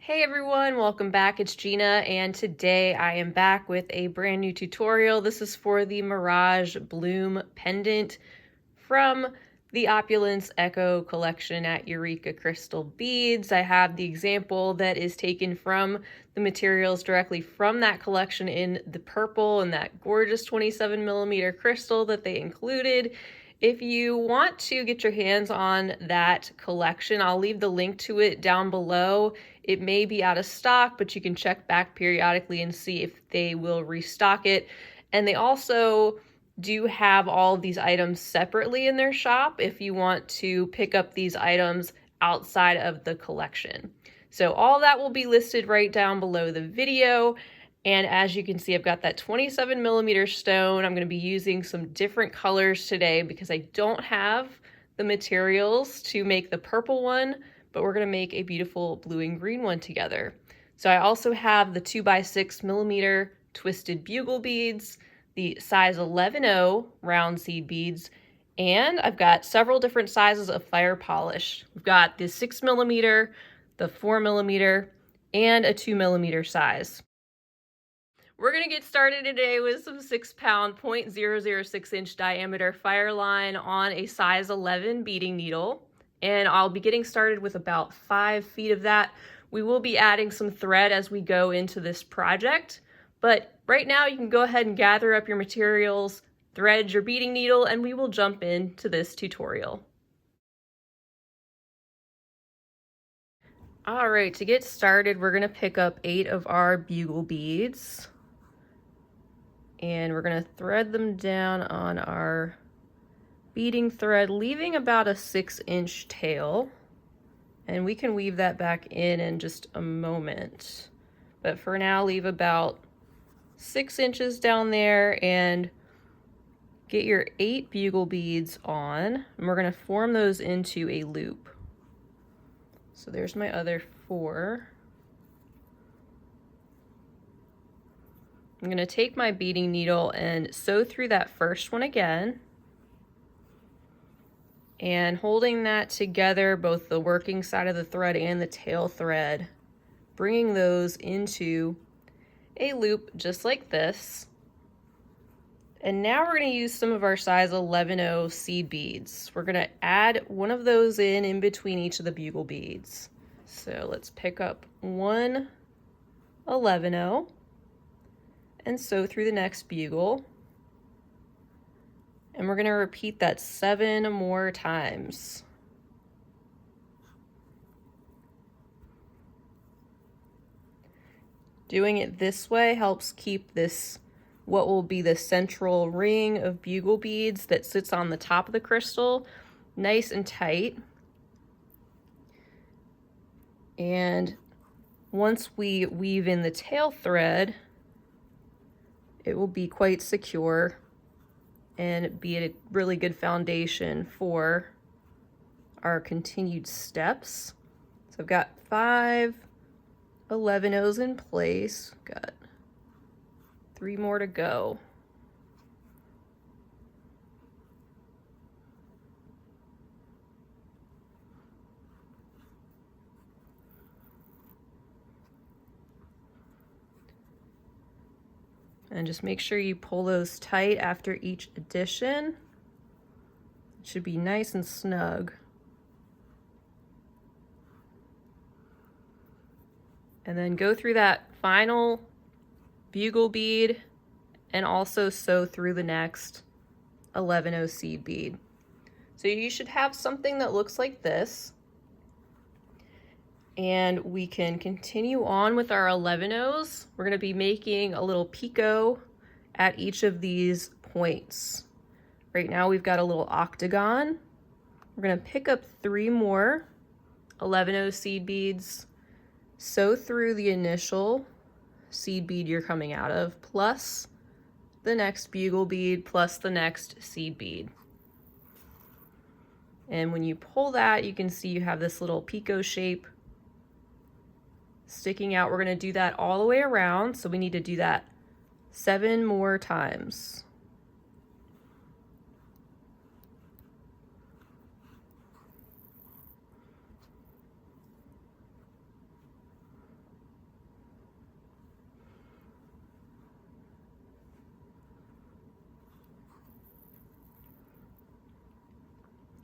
Hey everyone, welcome back. It's Gina, and today I am back with a brand new tutorial. This is for the Mirage Bloom Pendant from the Opulence Echo Collection at Eureka Crystal Beads. I have the example that is taken from the materials directly from that collection in the purple and that gorgeous 27mm crystal that they included. If you want to get your hands on that collection, I'll leave the link to it down below. It may be out of stock, but you can check back periodically and see if they will restock it. And they also do have all of these items separately in their shop if you want to pick up these items outside of the collection. So all that will be listed right down below the video. And as you can see, I've got that 27mm stone. I'm going to be using some different colors today because I don't have the materials to make the purple one, but we're going to make a beautiful blue and green one together. So I also have the 2x6mm Twisted Bugle Beads, the size 11-0 Round Seed Beads, and I've got several different sizes of fire polish. We've got the 6mm, the 4mm, and a 2mm size. We're going to get started today with some 6-pound 0.006 inch diameter Fireline on a size 11 beading needle. And I'll be getting started with about 5 feet of that. We will be adding some thread as we go into this project. But right now you can go ahead and gather up your materials, thread your beading needle, and we will jump into this tutorial. All right, to get started, we're going to pick up 8 of our bugle beads. And we're going to thread them down on our beading thread, leaving about a 6-inch tail. And we can weave that back in just a moment. But for now, leave about 6 inches down there and get your 8 bugle beads on. And we're going to form those into a loop. So there's my other 4. I'm going to take my beading needle and sew through that first one again. And holding that together, both the working side of the thread and the tail thread, bringing those into a loop just like this. And now we're going to use some of our size 11-0 seed beads. We're going to add one of those in between each of the bugle beads. So let's pick up one 11-0. And sew through the next bugle. And we're going to repeat that 7 more times. Doing it this way helps keep this, what will be the central ring of bugle beads that sits on the top of the crystal, nice and tight. And once we weave in the tail thread, it will be quite secure and be a really good foundation for our continued steps. So I've got 5 11-0s in place, got 3 more to go. And just make sure you pull those tight after each addition. It should be nice and snug. And then go through that final bugle bead and also sew through the next 11-0 seed bead. So you should have something that looks like this. And we can continue on with our 11-0s. We're going to be making a little pico at each of these points. Right now we've got a little octagon. We're going to pick up 3 more 11-0 seed beads, sew through the initial seed bead you're coming out of, plus the next bugle bead, plus the next seed bead. And when you pull that, you can see you have this little pico shape sticking out. We're going to do that all the way around, so we need to do that 7 more times.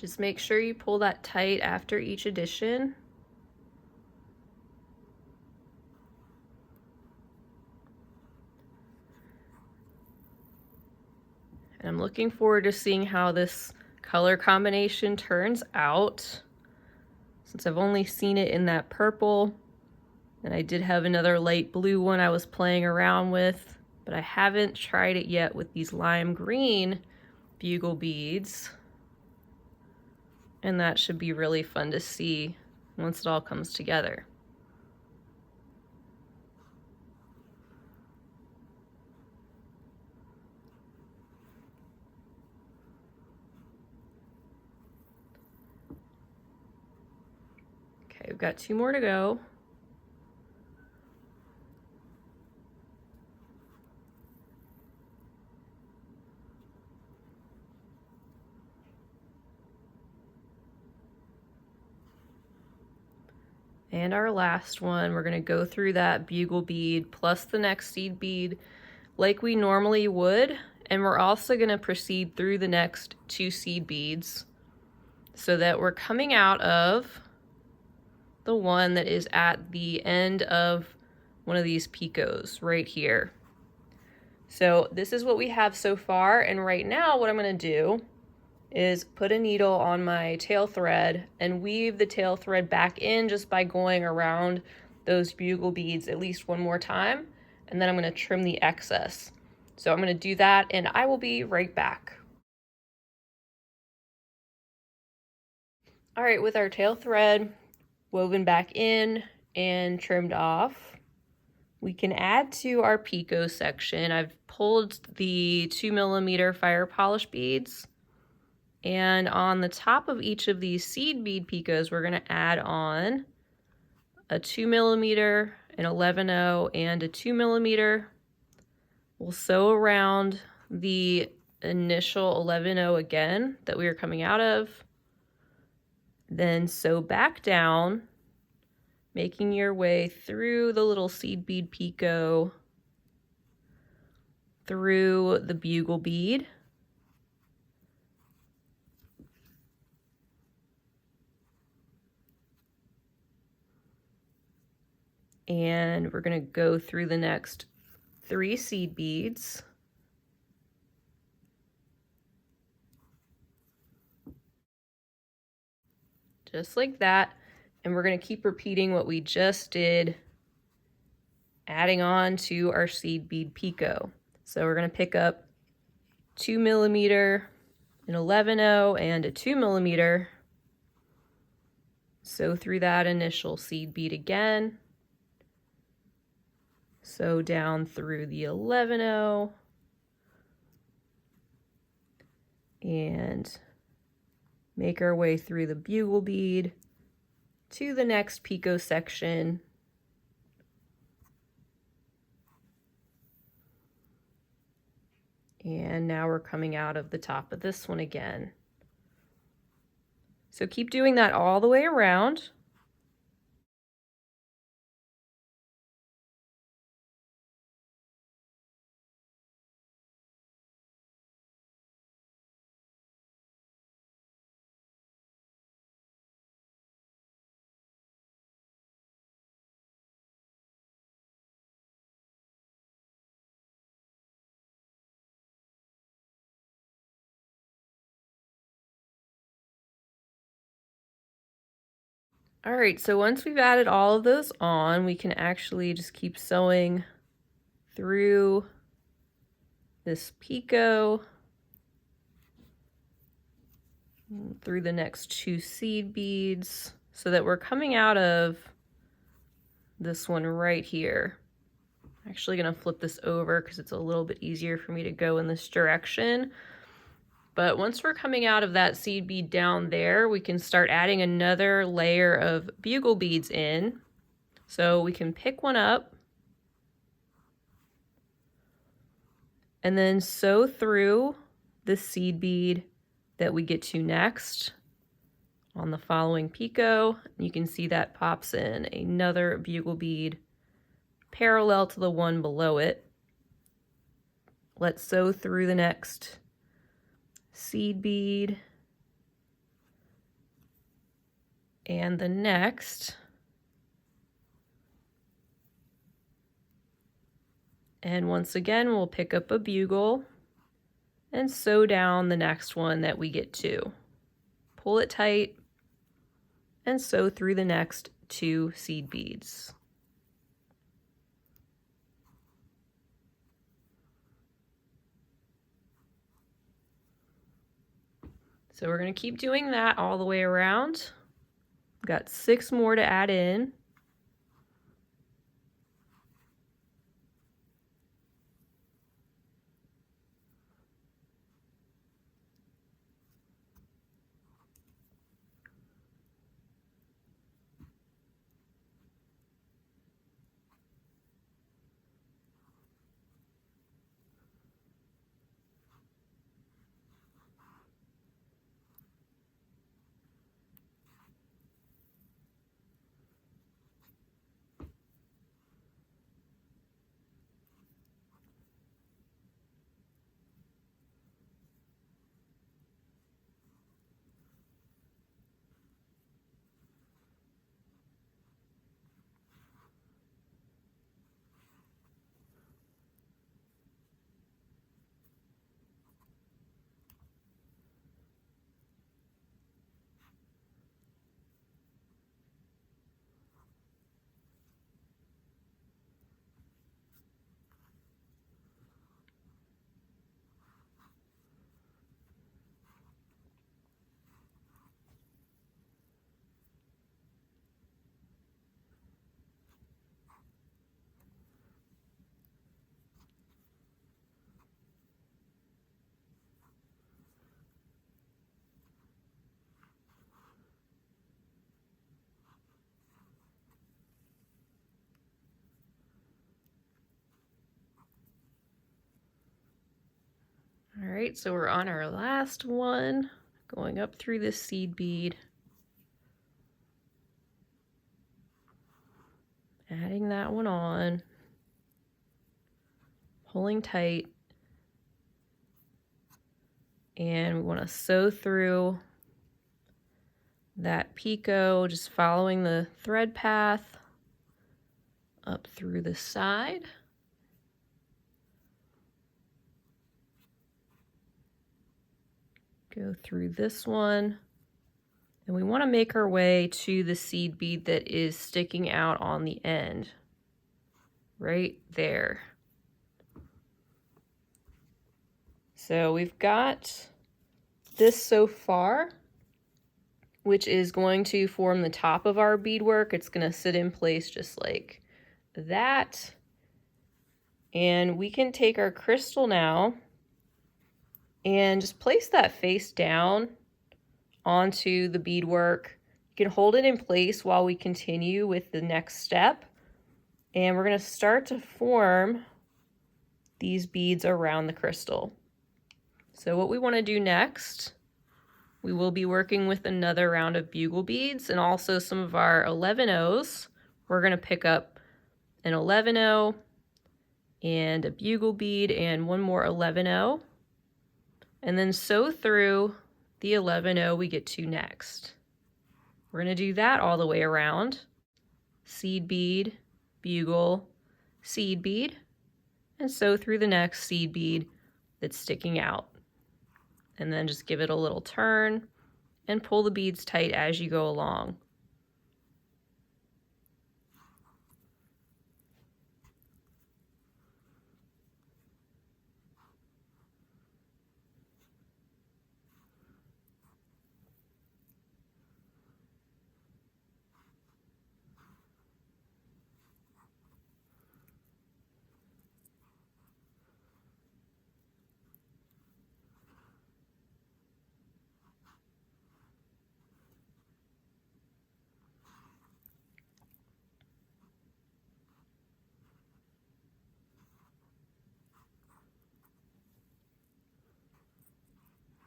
Just make sure you pull that tight after each addition. And I'm looking forward to seeing how this color combination turns out. Since I've only seen it in that purple, and I did have another light blue one I was playing around with, but I haven't tried it yet with these lime green bugle beads. And that should be really fun to see once it all comes together. Okay, we've got 2 more to go. And our last one, we're gonna go through that bugle bead plus the next seed bead like we normally would. And we're also gonna proceed through the next 2 seed beads so that we're coming out of the one that is at the end of one of these picos right here. So this is what we have so far. And right now what I'm gonna do is put a needle on my tail thread and weave the tail thread back in just by going around those bugle beads at least one more time. And then I'm going to trim the excess. So I'm going to do that and I will be right back. All right, with our tail thread woven back in and trimmed off, we can add to our pico section. I've pulled the 2mm fire polish beads. And on the top of each of these seed bead picos, we're going to add on a 2mm, an 11/0, and a 2mm. We'll sew around the initial 11/0 again that we are coming out of. Then sew back down, making your way through the little seed bead pico, through the bugle bead. And we're going to go through the next 3 seed beads. Just like that. And we're going to keep repeating what we just did, adding on to our seed bead pico. So we're going to pick up 2mm, an 11/0, and a 2mm. Sew through that initial seed bead again. Sew down through the 11/0 and make our way through the bugle bead to the next pico section. And now we're coming out of the top of this one again. So keep doing that all the way around. All right, so once we've added all of those on, we can actually just keep sewing through this pico, through the next 2 seed beads, so that we're coming out of this one right here. I'm actually gonna flip this over because it's a little bit easier for me to go in this direction. But once we're coming out of that seed bead down there, we can start adding another layer of bugle beads in. So we can pick one up and then sew through the seed bead that we get to next on the following pico. You can see that pops in another bugle bead parallel to the one below it. Let's sew through the next seed bead, and the next. And once again, we'll pick up a bugle and sew down the next one that we get to. Pull it tight and sew through the next 2 seed beads. So we're going to keep doing that all the way around. We've got 6 more to add in. All right, so we're on our last one, going up through this seed bead, adding that one on, pulling tight, and we want to sew through that pico, just following the thread path up through the side. Go through this one, and we want to make our way to the seed bead that is sticking out on the end, right there. So we've got this so far, which is going to form the top of our beadwork. It's going to sit in place just like that. And we can take our crystal now and just place that face down onto the beadwork. You can hold it in place while we continue with the next step. And we're going to start to form these beads around the crystal. So what we want to do next, we will be working with another round of bugle beads and also some of our 11-0s. We're going to pick up an 11-0 and a bugle bead and one more 11-0. And then sew through the 11-0 we get to next. We're going to do that all the way around. Seed bead, bugle, seed bead, and sew through the next seed bead that's sticking out. And then just give it a little turn and pull the beads tight as you go along.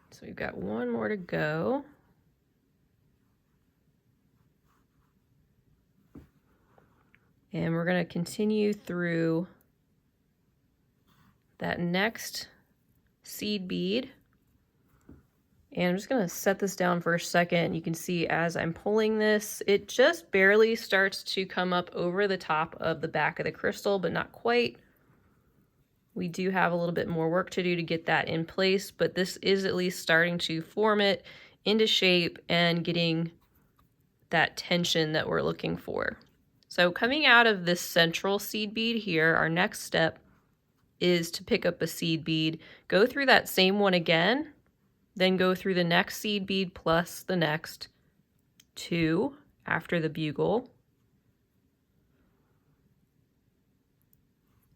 So we've got one more to go. And we're going to continue through that next seed bead. And I'm just gonna set this down for a second. You can see as I'm pulling this, it just barely starts to come up over the top of the back of the crystal, but not quite. We do have a little bit more work to do to get that in place, but this is at least starting to form it into shape and getting that tension that we're looking for. So coming out of this central seed bead here, our next step is to pick up a seed bead, go through that same one again, then go through the next seed bead plus the next two after the bugle.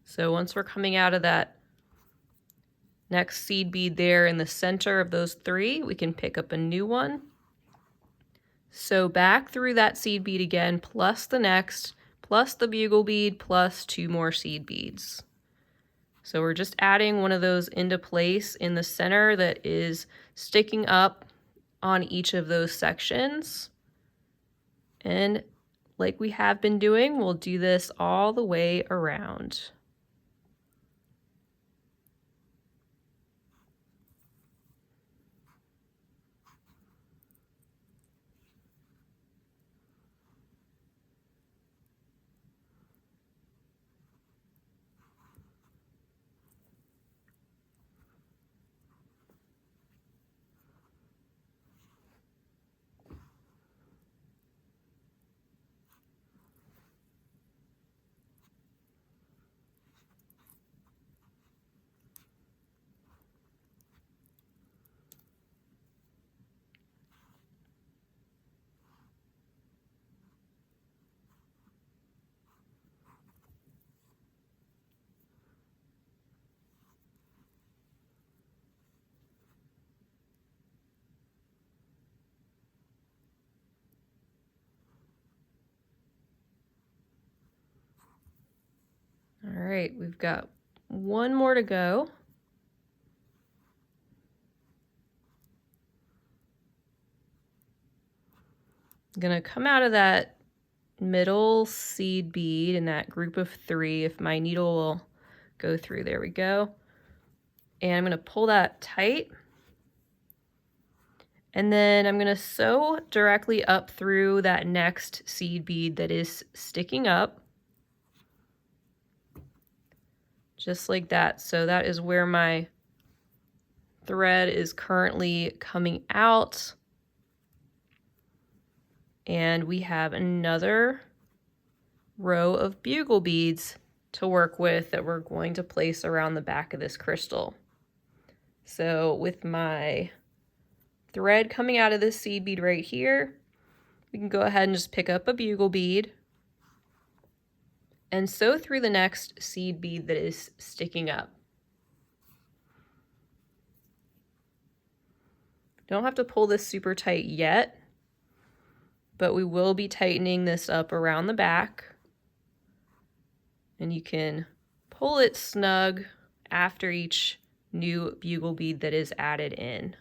So once we're coming out of that next seed bead there in the center of those three, we can pick up a new one. So back through that seed bead again, plus the next, plus the bugle bead, plus two more seed beads. So we're just adding one of those into place in the center that is sticking up on each of those sections. And like we have been doing, we'll do this all the way around. All right, we've got one more to go. I'm gonna come out of that middle seed bead in that group of three, if my needle will go through. There we go. And I'm gonna pull that tight. And then I'm gonna sew directly up through that next seed bead that is sticking up. Just like that. So that is where my thread is currently coming out. And we have another row of bugle beads to work with that we're going to place around the back of this crystal. So with my thread coming out of this seed bead right here, we can go ahead and just pick up a bugle bead and sew through the next seed bead that is sticking up. Don't have to pull this super tight yet, but we will be tightening this up around the back. And you can pull it snug after each new bugle bead that is added in.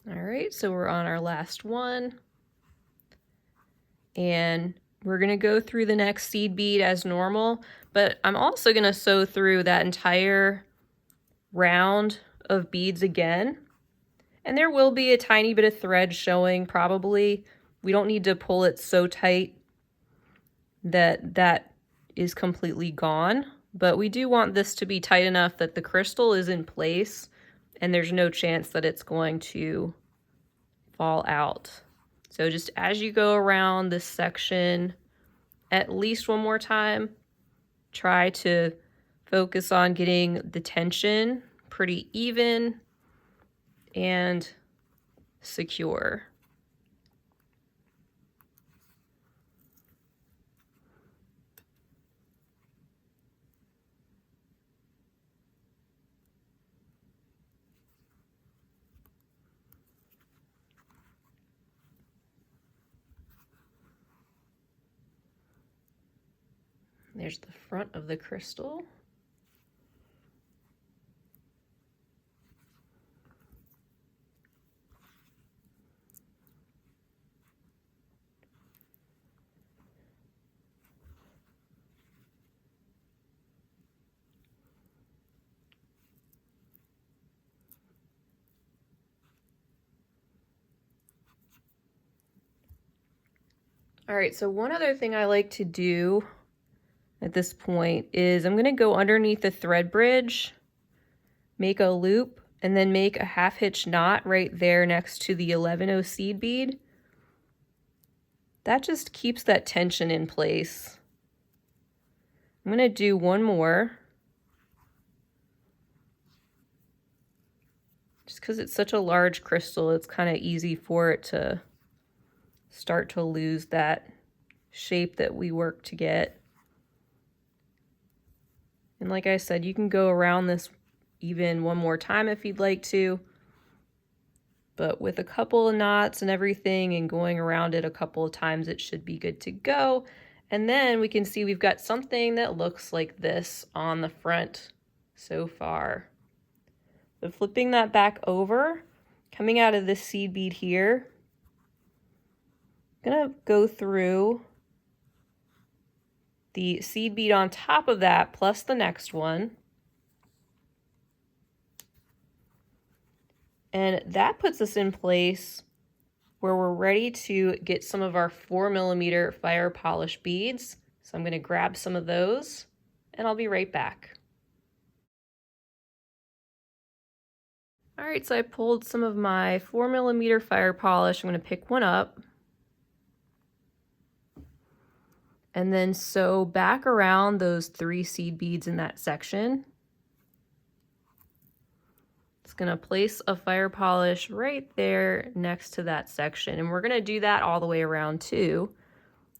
All right, so we're on our last one. And we're gonna go through the next seed bead as normal, but I'm also gonna sew through that entire round of beads again. And there will be a tiny bit of thread showing probably. We don't need to pull it so tight that that is completely gone, but we do want this to be tight enough that the crystal is in place and there's no chance that it's going to fall out. So just as you go around this section at least one more time, try to focus on getting the tension pretty even and secure. There's the front of the crystal. All right, so one other thing I like to do at this point is I'm gonna go underneath the thread bridge, make a loop, and then make a half hitch knot right there next to the 11-0 seed bead. That just keeps that tension in place. I'm gonna do one more. Just because it's such a large crystal, it's kind of easy for it to start to lose that shape that we work to get. And like I said, you can go around this even one more time if you'd like to. But with a couple of knots and everything and going around it a couple of times, it should be good to go. And then we can see we've got something that looks like this on the front so far. So flipping that back over, coming out of this seed bead here, I'm gonna go through the seed bead on top of that plus the next one. And that puts us in place where we're ready to get some of our 4mm fire polish beads. So I'm gonna grab some of those and I'll be right back. All right, so I pulled some of my 4mm fire polish. I'm gonna pick one up and then sew back around those 3 seed beads in that section. It's gonna place a fire polish right there next to that section, and we're gonna do that all the way around too.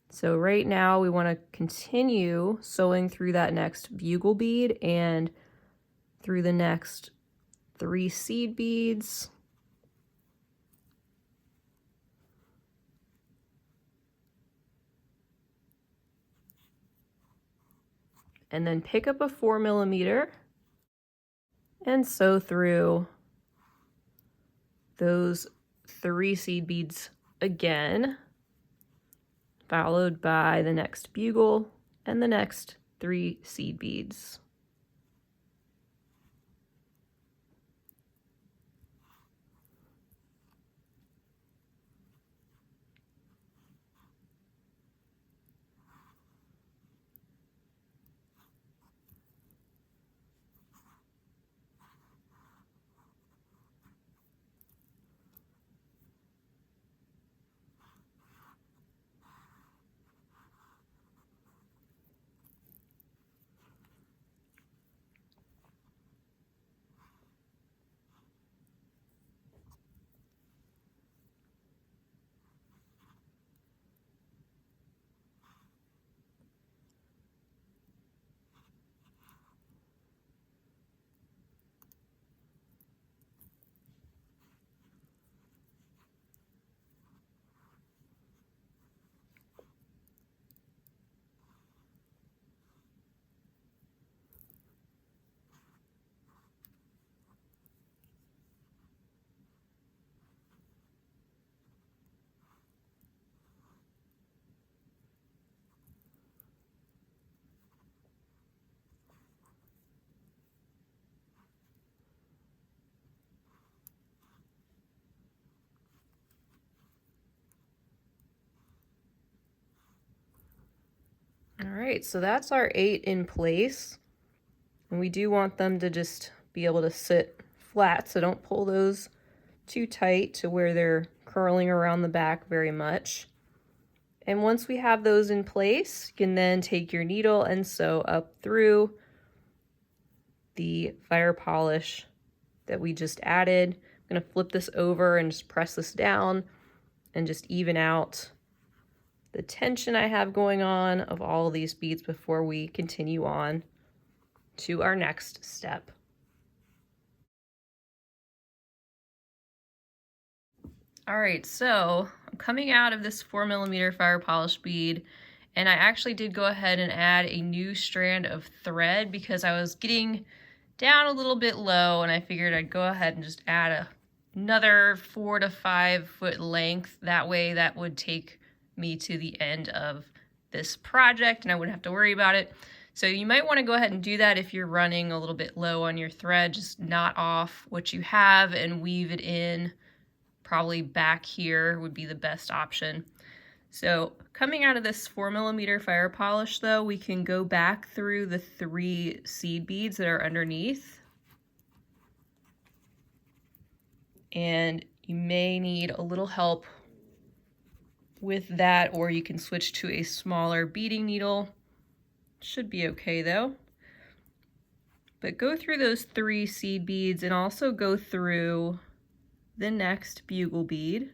So right now we wanna continue sewing through that next bugle bead and through the next 3 seed beads. And then pick up a 4mm and sew through those 3 seed beads again, followed by the next bugle and the next 3 seed beads. All right, so that's our 8 in place. And we do want them to just be able to sit flat, so don't pull those too tight to where they're curling around the back very much. And once we have those in place, you can then take your needle and sew up through the fire polish that we just added. I'm gonna flip this over and just press this down and just even out the tension I have going on of all of these beads before we continue on to our next step. All right, so I'm coming out of this 4mm fire polish bead And I actually did go ahead and add a new strand of thread because I was getting down a little bit low, and I figured I'd go ahead and just add another 4 to 5 foot length. That way that would take me to the end of this project and I wouldn't have to worry about it. So you might want to go ahead and do that if you're running a little bit low on your thread. Just knot off what you have and weave it in. Probably back here would be the best option. So coming out of this 4mm fire polish though, we can go back through the 3 seed beads that are underneath. And you may need a little help with that, or you can switch to a smaller beading needle. Should be okay though. But go through those 3 seed beads and also go through the next bugle bead.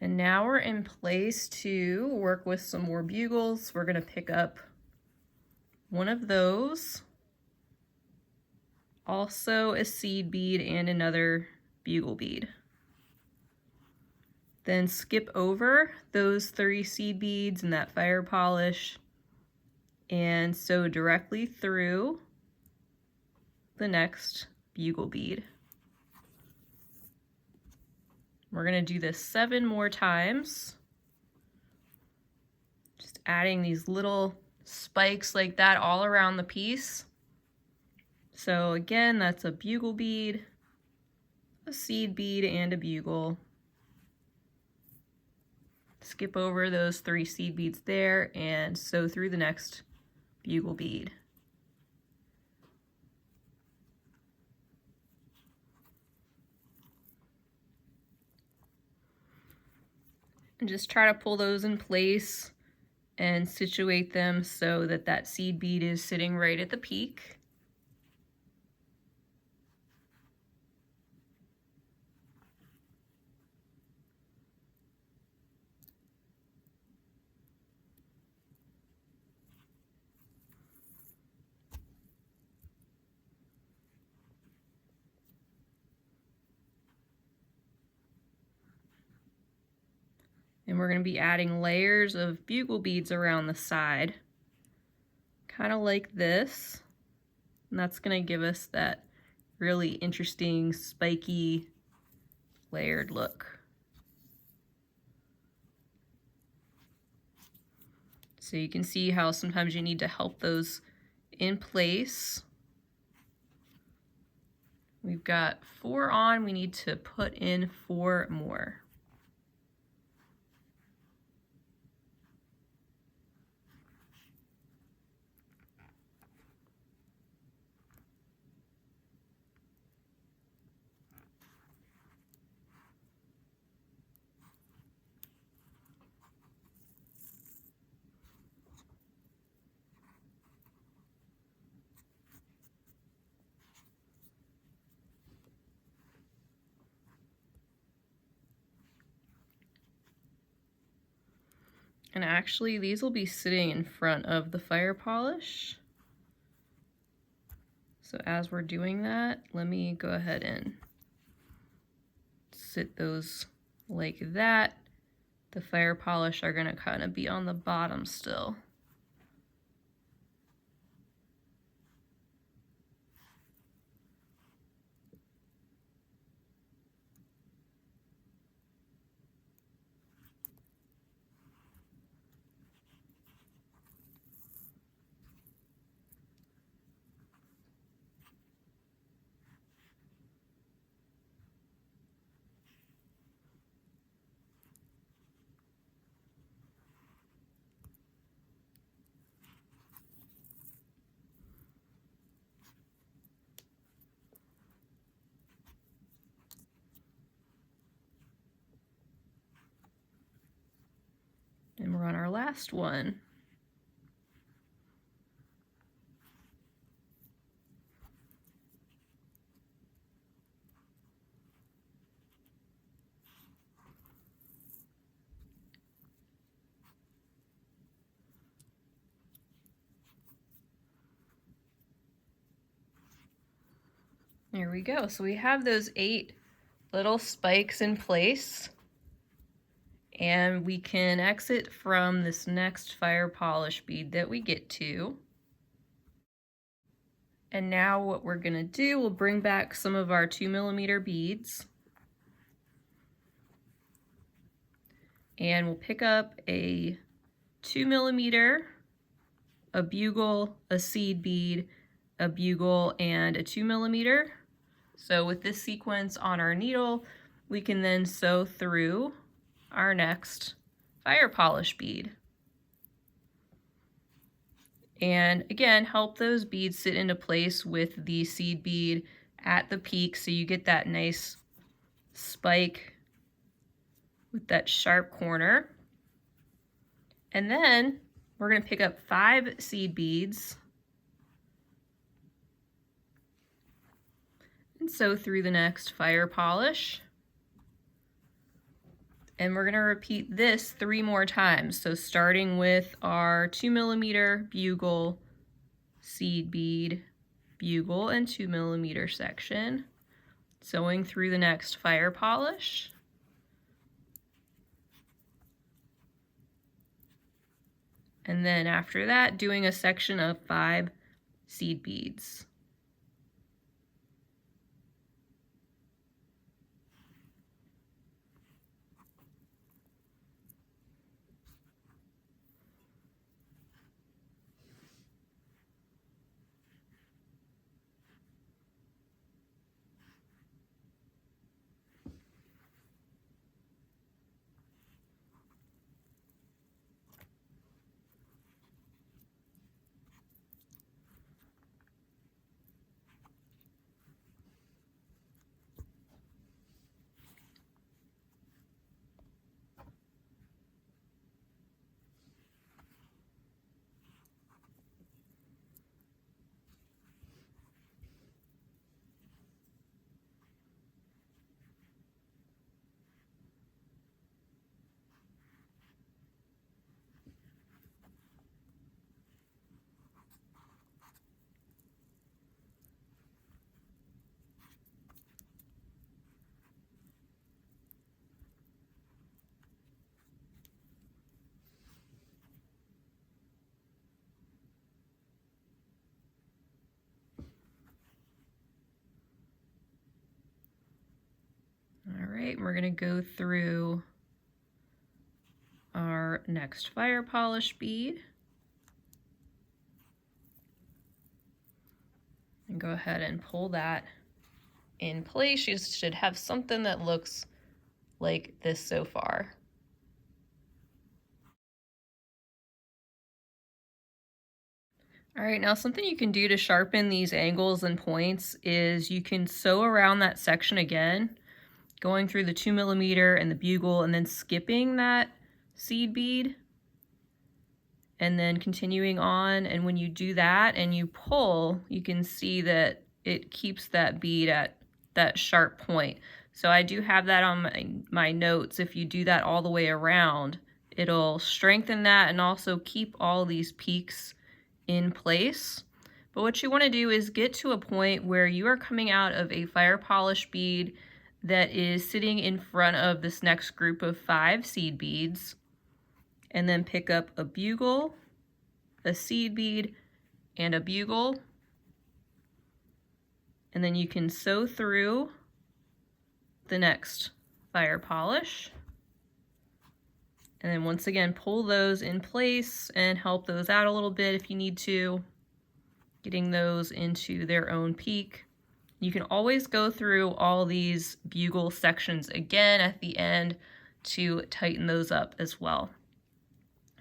And now we're in place to work with some more bugles. We're gonna pick up one of those, also a seed bead and another bugle bead. Then skip over those 3 seed beads and that fire polish and sew directly through the next bugle bead. We're gonna do this 7 more times. Just adding these little spikes like that all around the piece. So again, that's a bugle bead, a seed bead, and a bugle. Skip over those 3 seed beads there and sew through the next bugle bead. And just try to pull those in place and situate them so that that seed bead is sitting right at the peak. And we're going to be adding layers of bugle beads around the side, kind of like this. And that's going to give us that really interesting, spiky, layered look. So you can see how sometimes you need to help those in place. We've got 4 on, we need to put in 4 more. And actually, these will be sitting in front of the fire polish. So as we're doing that, let me go ahead and sit those like that. The fire polish are gonna kind of be on the bottom still. And we're on our last one. There we go. So we have those 8 little spikes in place. And we can exit from this next fire polish bead that we get to. And now what we're gonna do, we'll bring back some of our 2mm beads. And we'll pick up a 2mm, a bugle, a seed bead, a bugle, and a 2mm. So with this sequence on our needle, we can then sew through our next fire polish bead. And again, help those beads sit into place with the seed bead at the peak so you get that nice spike with that sharp corner. And then we're going to pick up 5 seed beads and sew through the next fire polish. And we're going to repeat this 3 more times. So starting with our 2mm bugle, seed bead, bugle, and 2mm section, sewing through the next fire polish. And then after that, doing a section of 5 seed beads. All right, we're going to go through our next fire polish bead and go ahead and pull that in place. You should have something that looks like this so far. All right, now something you can do to sharpen these angles and points is you can sew around that section again, going through the 2mm and the bugle and then skipping that seed bead and then continuing on. And when you do that and you pull, you can see that it keeps that bead at that sharp point. So I do have that on my notes. If you do that all the way around, it'll strengthen that and also keep all these peaks in place. But what you want to do is get to a point where you are coming out of a fire polish bead that is sitting in front of this next group of 5 seed beads, and then pick up a bugle, a seed bead, and a bugle, and then you can sew through the next fire polish, and then once again pull those in place and help those out a little bit if you need to, getting those into their own peak. You can always go through all these bugle sections again at the end to tighten those up as well.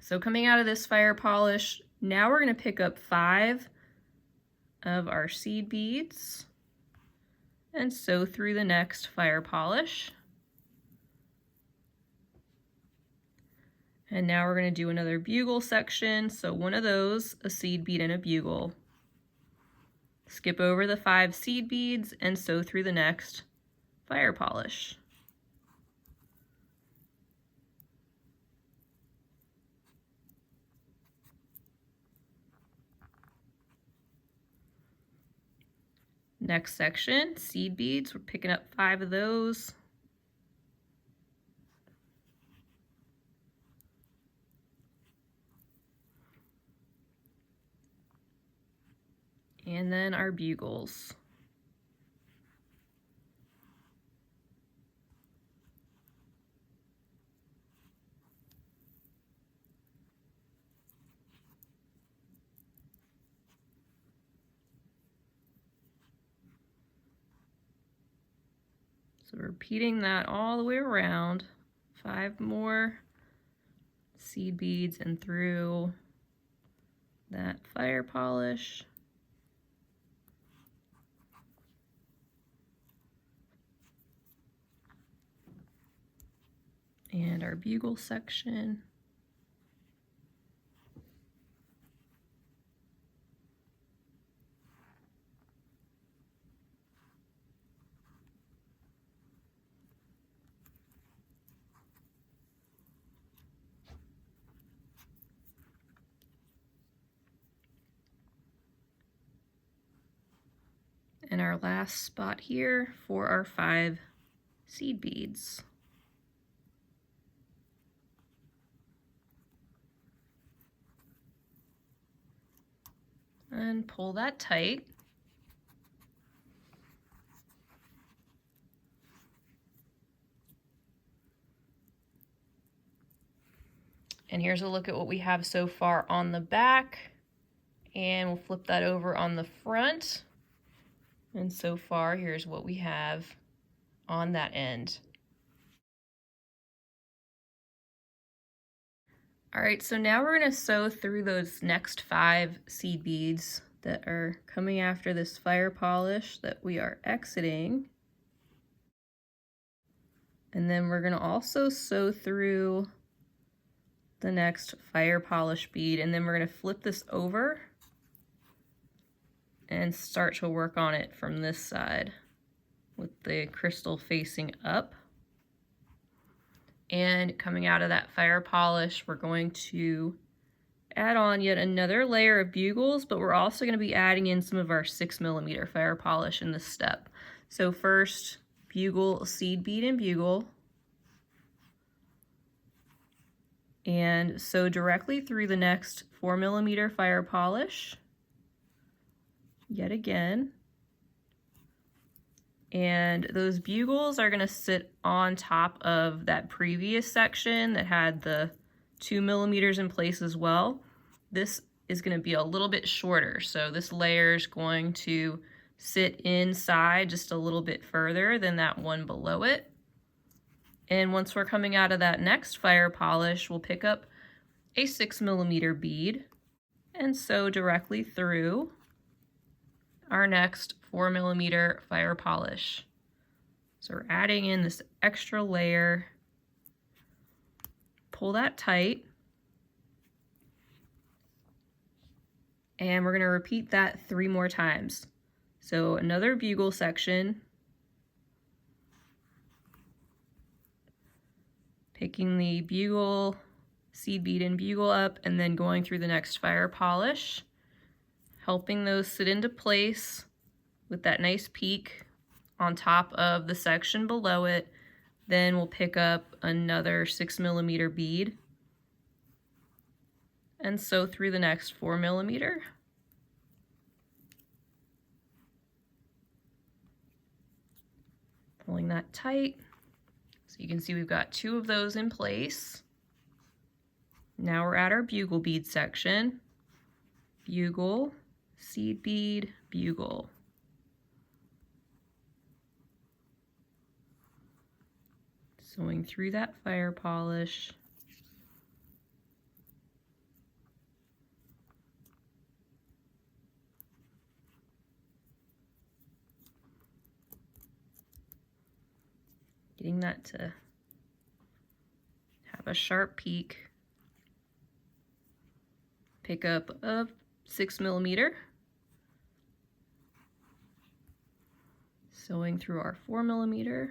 So coming out of this fire polish, now we're going to pick up 5 of our seed beads and sew through the next fire polish. And now we're going to do another bugle section. So one of those, a seed bead and a bugle. Skip over the 5 seed beads and sew through the next fire polish. Next section, seed beads. We're picking up 5 of those. And then our bugles. So repeating that all the way around, 5 more seed beads and through that fire polish. And our bugle section. And our last spot here for our 5 seed beads. And pull that tight. And here's a look at what we have so far on the back. And we'll flip that over on the front. And so far, here's what we have on that end. All right, so now we're gonna sew through those next 5 seed beads that are coming after this fire polish that we are exiting. And then we're gonna also sew through the next fire polish bead, and then we're gonna flip this over and start to work on it from this side with the crystal facing up. And coming out of that fire polish, we're going to add on yet another layer of bugles, but we're also going to be adding in some of our 6mm fire polish in this step. So first, bugle, seed bead, and bugle. And sew directly through the next 4mm fire polish. Yet again. And those bugles are going to sit on top of that previous section that had the 2mm in place as well. This is going to be a little bit shorter, so this layer is going to sit inside just a little bit further than that one below it. And once we're coming out of that next fire polish, we'll pick up a 6mm bead and sew directly through our next 4mm fire polish. So we're adding in this extra layer. Pull that tight. And we're going to repeat that 3 more times. So another bugle section. Picking the bugle, seed bead and bugle up, and then going through the next fire polish. Helping those sit into place with that nice peak on top of the section below it. Then we'll pick up another 6mm bead and sew through the next 4mm. Pulling that tight. So you can see we've got 2 of those in place. Now we're at our bugle bead section. Bugle, seed bead, bugle. Sewing through that fire polish. Getting that to have a sharp peak. Pick up a 6mm. Sewing through our 4mm.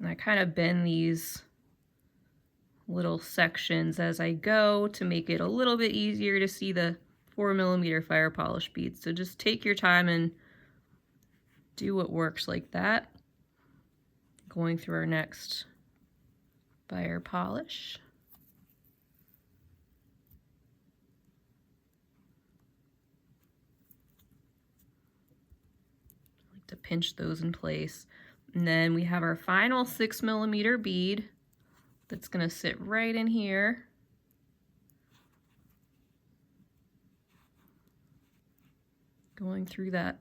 And I kind of bend these little sections as I go to make it a little bit easier to see the 4mm fire polish beads. So just take your time and do what works like that. Going through our next fire polish. I like to pinch those in place. And then we have our final 6mm bead that's going to sit right in here. Going through that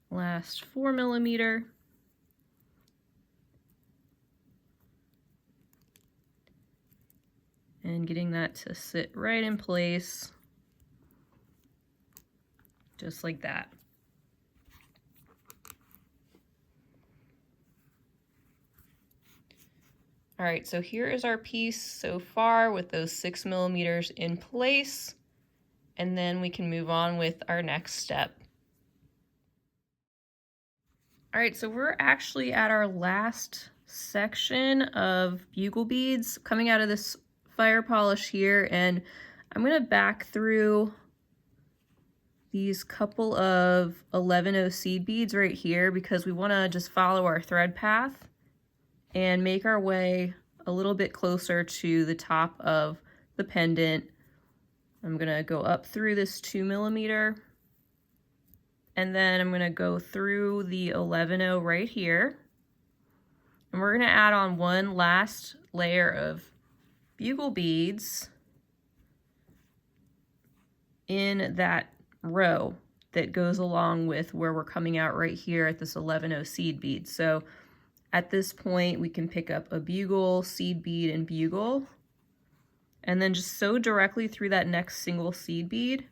last 4mm. And getting that to sit right in place, just like that. All right, so here is our piece so far with those 6mm in place, and then we can move on with our next step. All right, so we're actually at our last section of bugle beads coming out of this fire polish here, and I'm gonna back through these couple of 11-0 seed beads right here because we wanna just follow our thread path and make our way a little bit closer to the top of the pendant. I'm gonna go up through this 2mm, and then I'm gonna go through the 11-0 right here. And we're gonna add on one last layer of bugle beads in that row that goes along with where we're coming out right here at this 11-0 seed bead. So at this point, we can pick up a bugle, seed bead, and bugle, and then just sew directly through that next single seed bead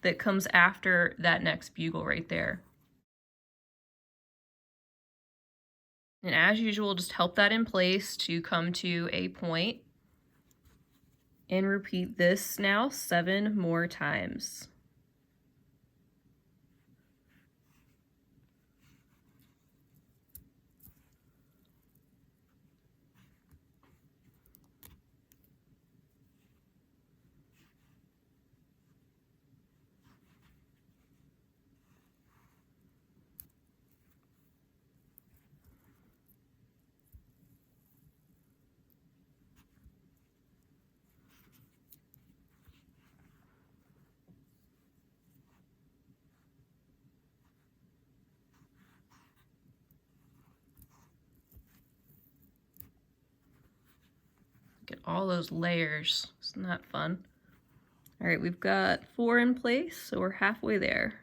that comes after that next bugle right there. And as usual, just help that in place to come to a point. And repeat this now 7 more times. Get all those layers. Isn't that fun? All right, we've got 4 in place, so we're halfway there.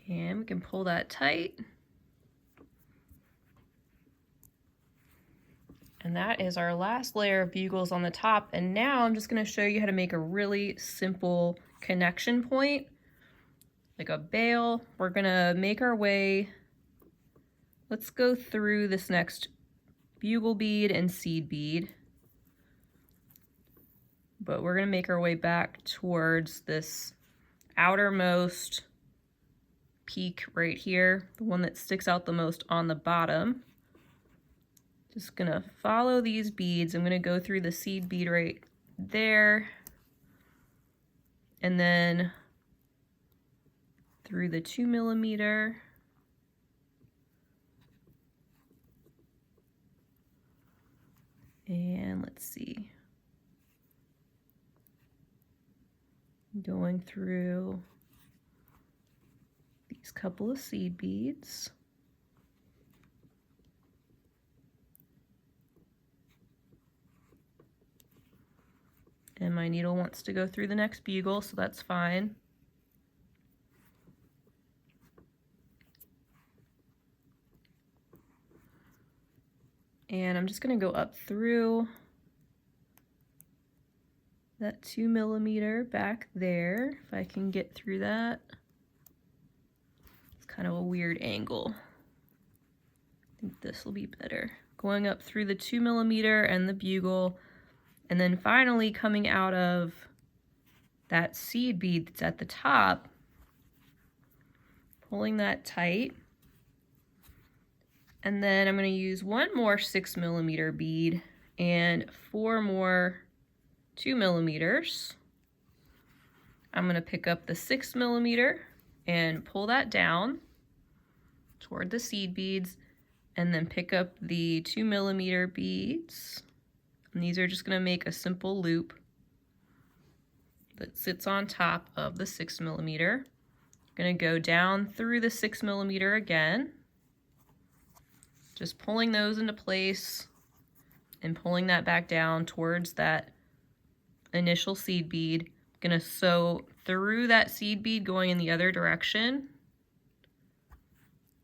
And we can pull that tight. And that is our last layer of bugles on the top. And now I'm just gonna show you how to make a really simple connection point, like a bail. We're gonna make our way, let's go through this next bugle bead and seed bead. But we're gonna make our way back towards this outermost peak right here, the one that sticks out the most on the bottom. Just gonna follow these beads. I'm gonna go through the seed bead right there, and then through the 2mm, and let's see, going through these couple of seed beads. And my needle wants to go through the next bugle, so that's fine. And I'm just going to go up through that 2 millimeter back there, if I can get through that. It's kind of a weird angle. I think this will be better. Going up through the 2 millimeter and the bugle, and then finally coming out of that seed bead that's at the top, pulling that tight. And then I'm going to use one more 6 millimeter bead and 4 more 2 millimeters. I'm going to pick up the 6 millimeter and pull that down toward the seed beads, and then pick up the 2 millimeter beads. And these are just going to make a simple loop that sits on top of the 6 millimeter. I'm going to go down through the 6 millimeter again, just pulling those into place and pulling that back down towards that initial seed bead. I'm going to sew through that seed bead going in the other direction.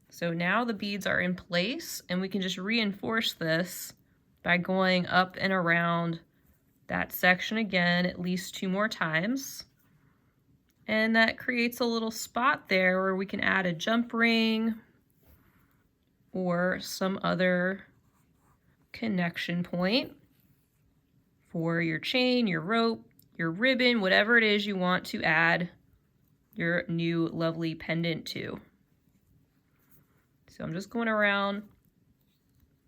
So now the beads are in place, and we can just reinforce this by going up and around that section again at least 2 more times. And that creates a little spot there where we can add a jump ring or some other connection point for your chain, your rope, your ribbon, whatever it is you want to add your new lovely pendant to. So I'm just going around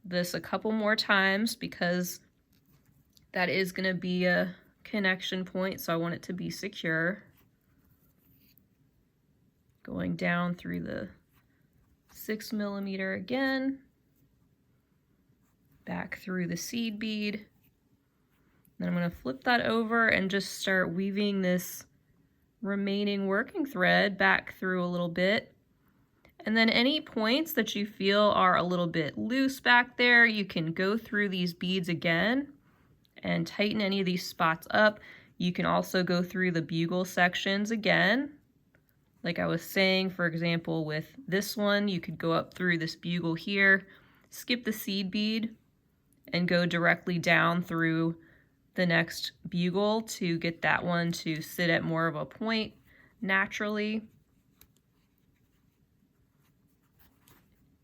this a couple more times because that is going to be a connection point, so I want it to be secure. Going down through the 6 millimeter again, back through the seed bead. Then I'm going to flip that over and just start weaving this remaining working thread back through a little bit. And then any points that you feel are a little bit loose back there, you can go through these beads again and tighten any of these spots up. You can also go through the bugle sections again. Like I was saying, for example, with this one, you could go up through this bugle here, skip the seed bead, and go directly down through the next bugle to get that one to sit at more of a point naturally.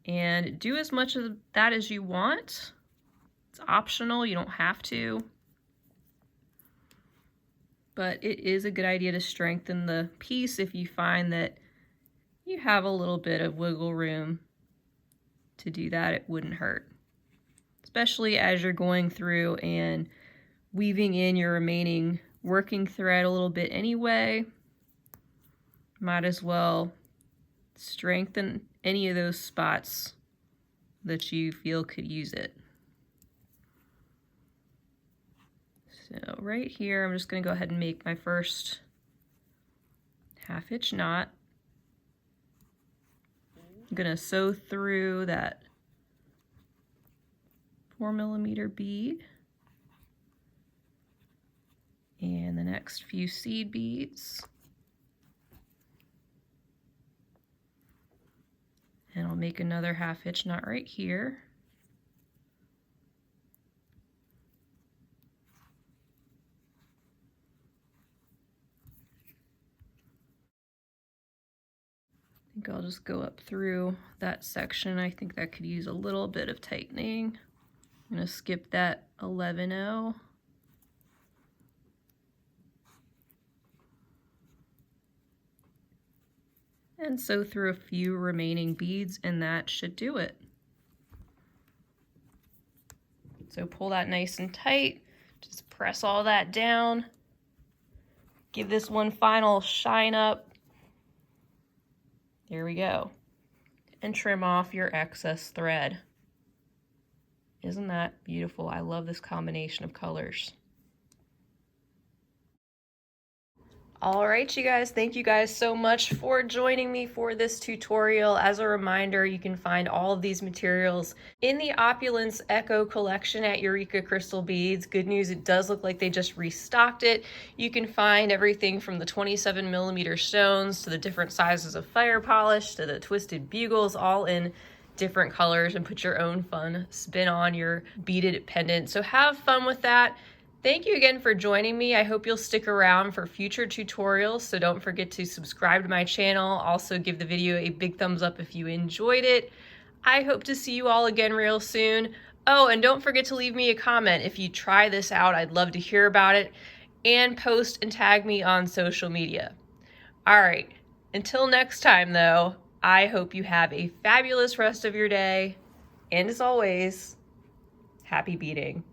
And do as much of that as you want. It's optional, you don't have to. But it is a good idea to strengthen the piece if you find that you have a little bit of wiggle room to do that. It wouldn't hurt. Especially as you're going through and weaving in your remaining working thread a little bit anyway. Might as well strengthen any of those spots that you feel could use it. So right here, I'm just going to go ahead and make my first half-hitch knot. I'm going to sew through that 4 millimeter bead and the next few seed beads. And I'll make another half-hitch knot right here. I think I'll just go up through that section. I think that could use a little bit of tightening. I'm going to skip that 11-0. And sew through a few remaining beads, and that should do it. So pull that nice and tight. Just press all that down. Give this one final shine up. There we go. And trim off your excess thread. Isn't that beautiful? I love this combination of colors. All right, you guys, thank you guys so much for joining me for this tutorial. As a reminder, you can find all of these materials in the Opulence Echo Collection at Eureka Crystal Beads. Good news, it does look like they just restocked it. You can find everything from the 27mm stones to the different sizes of fire polish to the twisted bugles, all in different colors, and put your own fun spin on your beaded pendant. So have fun with that. Thank you again for joining me. I hope you'll stick around for future tutorials, so don't forget to subscribe to my channel. Also give the video a big thumbs up if you enjoyed it. I hope to see you all again real soon. Oh, and don't forget to leave me a comment if you try this out. I'd love to hear about it. And post and tag me on social media. All right, until next time though, I hope you have a fabulous rest of your day. And as always, happy beading.